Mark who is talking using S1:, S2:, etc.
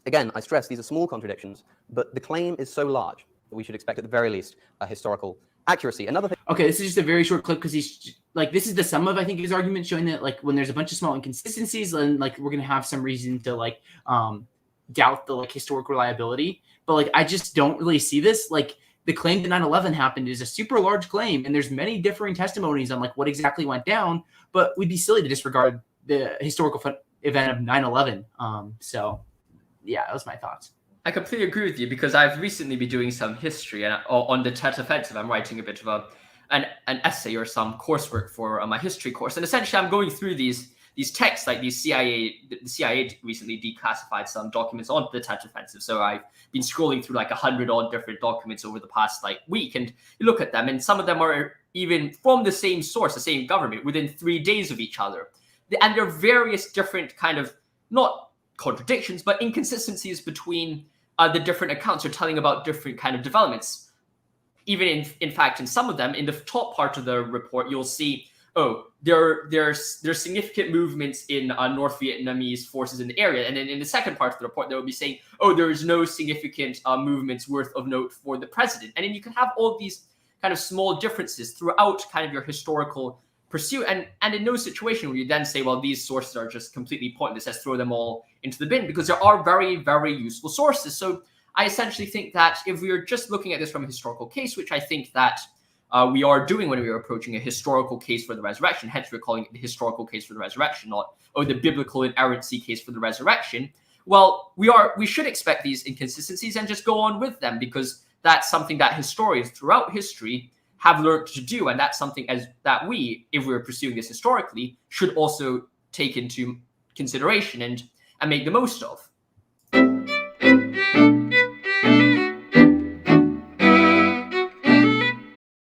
S1: Again, I stress these are small contradictions, but the claim is so large that we should expect at the very least a historical accuracy. Another thing.
S2: Okay, this is just a very short clip because he's like, this is the sum of, I think, his argument, showing that like when there's a bunch of small inconsistencies, then like we're gonna have some reason to like doubt the like historic reliability. But like I just don't really see this. Like the claim that 9/11 happened is a super large claim, and there's many differing testimonies on like what exactly went down. But we'd be silly to disregard the historical event of 9/11. So yeah, that was my thoughts.
S3: I completely agree with you, because I've recently been doing some history, and on the Tet Offensive, I'm writing a bit of an essay or some coursework for my history course, and essentially I'm going through these texts, like the CIA recently declassified some documents on the Tet Offensive, so I've been scrolling through like 100 odd different documents over the past like week, and you look at them, and some of them are even from the same source, the same government, within 3 days of each other, and there are various different kind of, not contradictions, but inconsistencies between the different accounts are telling about different kind of developments. Even in fact, in some of them, in the top part of the report, you'll see, oh, there's significant movements in North Vietnamese forces in the area. And then in the second part of the report, they will be saying, oh, there is no significant movements worth of note for the president. And then you can have all these kind of small differences throughout kind of your historical pursuit. And in no situation will you then say, well, these sources are just completely pointless, let's throw them all into the bin, because there are very, very useful sources. So I essentially think that if we are just looking at this from a historical case, which I think that we are doing when we are approaching a historical case for the resurrection, hence we're calling it the historical case for the resurrection, not the biblical inerrancy case for the resurrection, well, we should expect these inconsistencies and just go on with them, because that's something that historians throughout history have learned to do, and that's something that we, if we're pursuing this historically, should also take into consideration and make the most of.